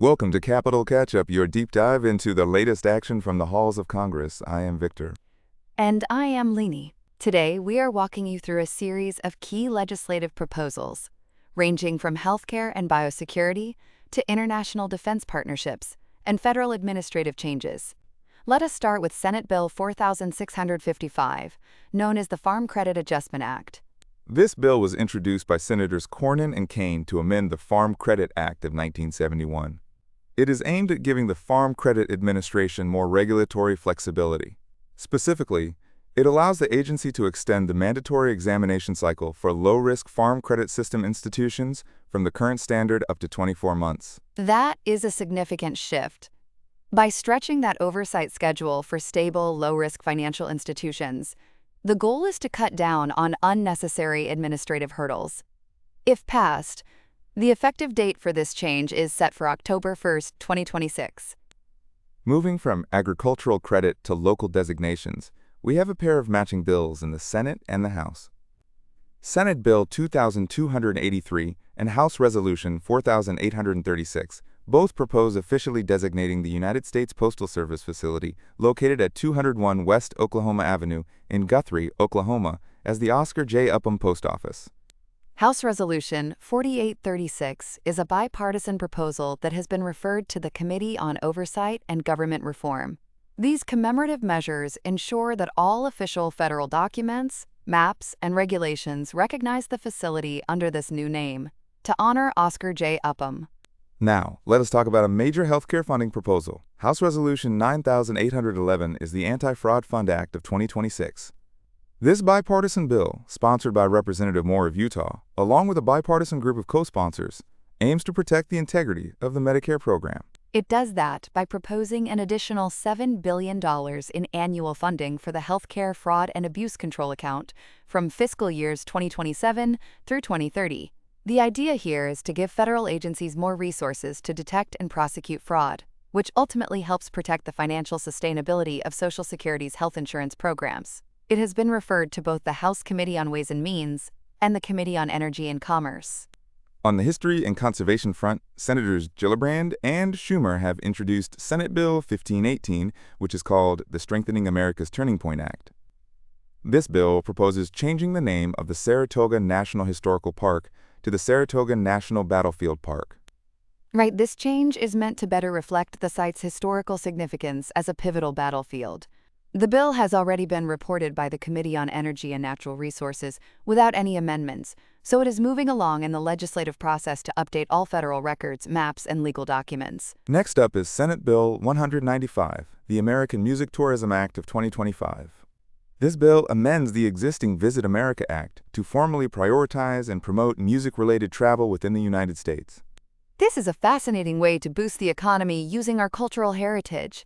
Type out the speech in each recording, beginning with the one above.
Welcome to Capital Catch-Up, your deep dive into the latest action from the halls of Congress. I am Victor. And I am Leni. Today, we are walking you through a series of key legislative proposals, ranging from healthcare and biosecurity to international defense partnerships and federal administrative changes. Let us start with Senate Bill 4655, known as the Farm Credit Adjustment Act. This bill was introduced by Senators Cornyn and Kaine to amend the Farm Credit Act of 1971. It is aimed at giving the Farm Credit Administration more regulatory flexibility. Specifically, it allows the agency to extend the mandatory examination cycle for low-risk farm credit system institutions from the current standard up to 24 months. That is a significant shift. By stretching that oversight schedule for stable, low-risk financial institutions, the goal is to cut down on unnecessary administrative hurdles. If passed, the effective date for this change is set for October 1, 2026. Moving from agricultural credit to local designations, we have a pair of matching bills in the Senate and the House. Senate Bill 2283 and House Resolution 4836 both propose officially designating the United States Postal Service facility located at 201 West Oklahoma Avenue in Guthrie, Oklahoma, as the Oscar J. Upham Post Office. House Resolution 4836 is a bipartisan proposal that has been referred to the Committee on Oversight and Government Reform. These commemorative measures ensure that all official federal documents, maps, and regulations recognize the facility under this new name, to honor Oscar J. Upham. Now, let us talk about a major healthcare funding proposal. House Resolution 9811 is the Anti-Fraud Fund Act of 2026. This bipartisan bill, sponsored by Representative Moore of Utah, along with a bipartisan group of co-sponsors, aims to protect the integrity of the Medicare program. It does that by proposing an additional $7 billion in annual funding for the Healthcare Fraud and Abuse Control Account from fiscal years 2027 through 2030. The idea here is to give federal agencies more resources to detect and prosecute fraud, which ultimately helps protect the financial sustainability of Social Security's health insurance programs. It has been referred to both the House Committee on Ways and Means and the Committee on Energy and Commerce. On the history and conservation front, Senators Gillibrand and Schumer have introduced Senate Bill 1518, which is called the Strengthening America's Turning Point Act. This bill proposes changing the name of the Saratoga National Historical Park to the Saratoga National Battlefield Park. Right, this change is meant to better reflect the site's historical significance as a pivotal battlefield. The bill has already been reported by the Committee on Energy and Natural Resources without any amendments, so it is moving along in the legislative process to update all federal records, maps, and legal documents. Next up is Senate Bill 195, the American Music Tourism Act of 2025. This bill amends the existing Visit America Act to formally prioritize and promote music-related travel within the United States. This is a fascinating way to boost the economy using our cultural heritage.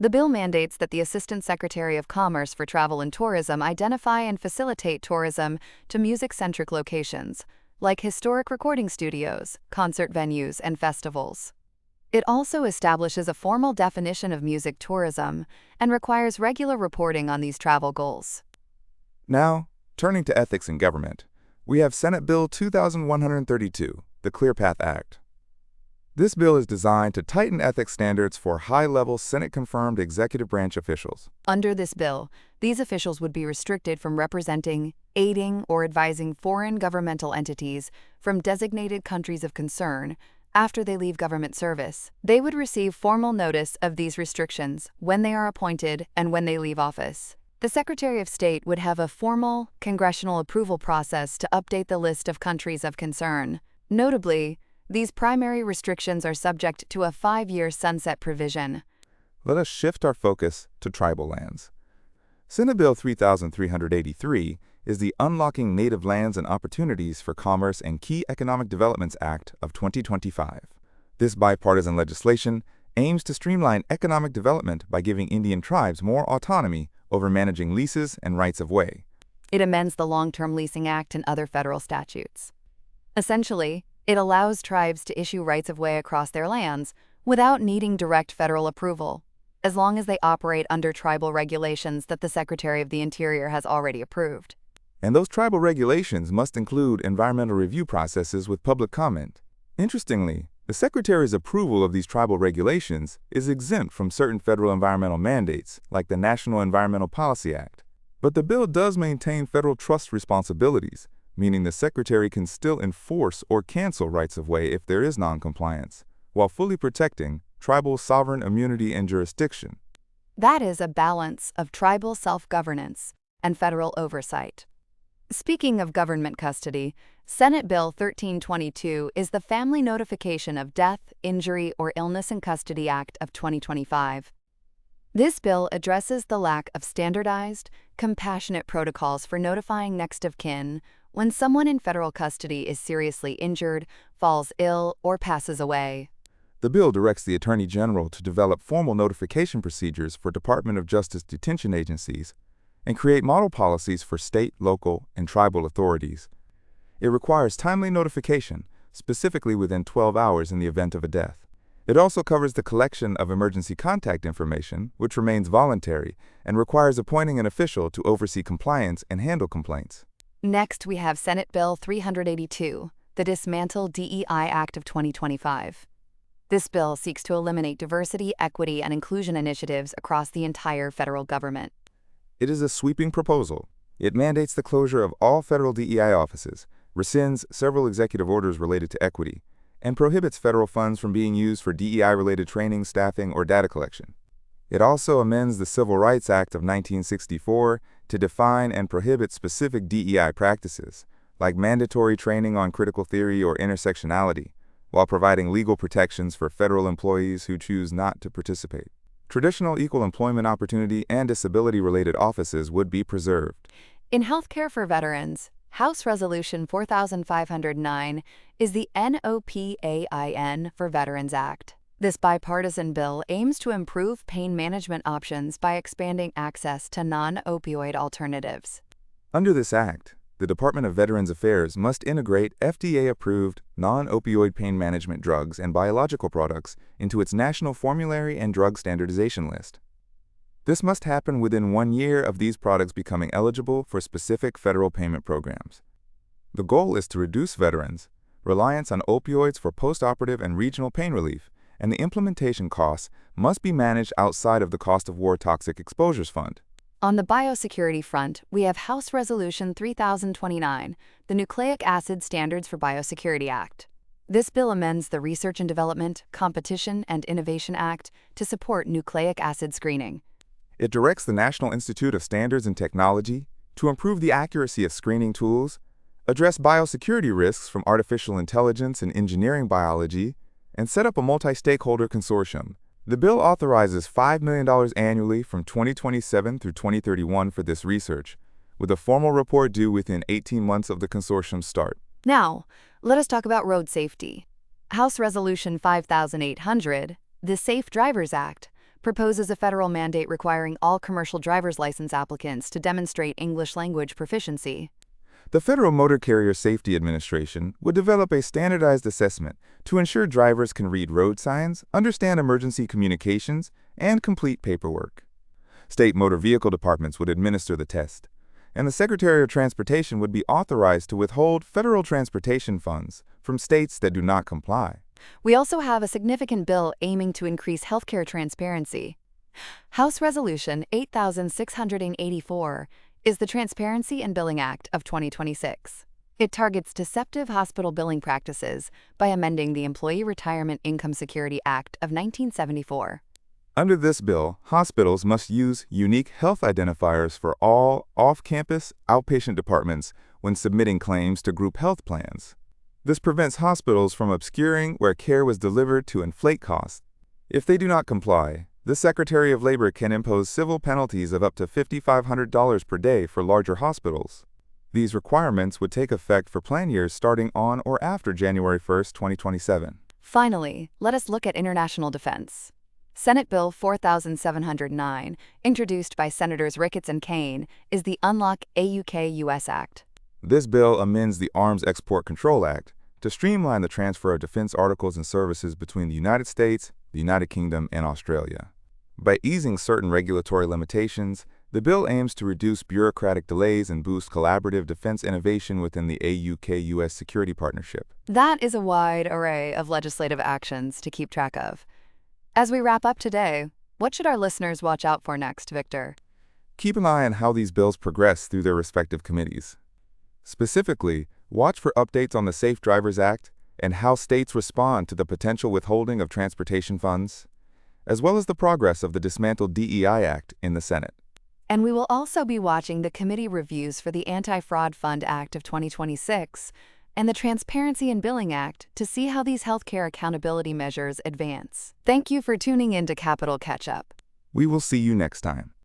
The bill mandates that the Assistant Secretary of Commerce for Travel and Tourism identify and facilitate tourism to music-centric locations, like historic recording studios, concert venues, and festivals. It also establishes a formal definition of music tourism and requires regular reporting on these travel goals. Now, turning to ethics in government, we have Senate Bill 2132, the Clear Path Act. This bill is designed to tighten ethics standards for high-level Senate-confirmed executive branch officials. Under this bill, these officials would be restricted from representing, aiding, or advising foreign governmental entities from designated countries of concern after they leave government service. They would receive formal notice of these restrictions when they are appointed and when they leave office. The Secretary of State would have a formal congressional approval process to update the list of countries of concern. Notably, these primary restrictions are subject to a 5-year sunset provision. Let us shift our focus to tribal lands. Senate Bill 3383 is the Unlocking Native Lands and Opportunities for Commerce and Key Economic Developments Act of 2025. This bipartisan legislation aims to streamline economic development by giving Indian tribes more autonomy over managing leases and rights of way. It amends the Long-Term Leasing Act and other federal statutes. Essentially, it allows tribes to issue rights of way across their lands without needing direct federal approval, as long as they operate under tribal regulations that the Secretary of the Interior has already approved. And those tribal regulations must include environmental review processes with public comment. Interestingly, The Secretary's approval of these tribal regulations is exempt from certain federal environmental mandates, like the National Environmental Policy Act. But the bill does maintain federal trust responsibilities, meaning the Secretary can still enforce or cancel rights-of-way if there is noncompliance, while fully protecting tribal sovereign immunity and jurisdiction. That is a balance of tribal self-governance and federal oversight. Speaking of government custody, Senate Bill 1322 is the Family Notification of Death, Injury, or Illness in Custody Act of 2025. This bill addresses the lack of standardized, compassionate protocols for notifying next of kin when someone in federal custody is seriously injured, falls ill, or passes away. The bill directs the Attorney General to develop formal notification procedures for Department of Justice detention agencies and create model policies for state, local, and tribal authorities. It requires timely notification, specifically within 12 hours in the event of a death. It also covers the collection of emergency contact information, which remains voluntary, and requires appointing an official to oversee compliance and handle complaints. Next, we have Senate Bill 382, the Dismantle DEI Act of 2025. This bill seeks to eliminate diversity, equity, and inclusion initiatives across the entire federal government. It is a sweeping proposal. It mandates the closure of all federal DEI offices, rescinds several executive orders related to equity, and prohibits federal funds from being used for DEI-related training, staffing, or data collection. It also amends the Civil Rights Act of 1964 to define and prohibit specific DEI practices, like mandatory training on critical theory or intersectionality, while providing legal protections for federal employees who choose not to participate. Traditional equal employment opportunity and disability-related offices would be preserved. In healthcare for veterans, House Resolution 4509 is the NOPAIN for Veterans Act. This bipartisan bill aims to improve pain management options by expanding access to non-opioid alternatives. Under this act, the Department of Veterans Affairs must integrate FDA-approved non-opioid pain management drugs and biological products into its national formulary and drug standardization list. This must happen within 1 year of these products becoming eligible for specific federal payment programs. The goal is to reduce veterans' reliance on opioids for post-operative and regional pain relief, and the implementation costs must be managed outside of the Cost of War Toxic Exposures Fund. On the biosecurity front, we have House Resolution 3029, the Nucleic Acid Standards for Biosecurity Act. This bill amends the Research and Development, Competition, and Innovation Act to support nucleic acid screening. It directs the National Institute of Standards and Technology to improve the accuracy of screening tools, address biosecurity risks from artificial intelligence and engineering biology, and set up a multi-stakeholder consortium. The bill authorizes $5 million annually from 2027 through 2031 for this research, with a formal report due within 18 months of the consortium's start. Now, let us talk about road safety. House Resolution 5800, the Safe Drivers Act, proposes a federal mandate requiring all commercial driver's license applicants to demonstrate English language proficiency. The Federal Motor Carrier Safety Administration would develop a standardized assessment to ensure drivers can read road signs, understand emergency communications, and complete paperwork. State motor vehicle departments would administer the test, and the Secretary of Transportation would be authorized to withhold federal transportation funds from states that do not comply. We also have a significant bill aiming to increase healthcare transparency. House Resolution 8684 is the Transparency and Billing Act of 2026. It targets deceptive hospital billing practices by amending the Employee Retirement Income Security Act of 1974. Under this bill, hospitals must use unique health identifiers for all off-campus outpatient departments when submitting claims to group health plans. This prevents hospitals from obscuring where care was delivered to inflate costs. If they do not comply, the Secretary of Labor can impose civil penalties of up to $5,500 per day for larger hospitals. These requirements would take effect for plan years starting on or after January 1, 2027. Finally, let us look at international defense. Senate Bill 4709, introduced by Senators Ricketts and Kane, is the Unlock AUK-US Act. This bill amends the Arms Export Control Act to streamline the transfer of defense articles and services between the United States, the United Kingdom, and Australia. By easing certain regulatory limitations, The bill aims to reduce bureaucratic delays and boost collaborative defense innovation within the AUK-US security partnership. That is a wide array of legislative actions to keep track of. As we wrap up today, what should our listeners watch out for next, Victor? Keep an eye on how these bills progress through their respective committees. Specifically, watch for updates on the Safe Drivers Act and how states respond to the potential withholding of transportation funds, as well as the progress of the Dismantle DEI Act in the Senate. And we will also be watching the committee reviews for the Anti-Fraud Fund Act of 2026 and the Transparency in Billing Act to see how these healthcare accountability measures advance. Thank you for tuning in to Capital Catch-Up. We will see you next time.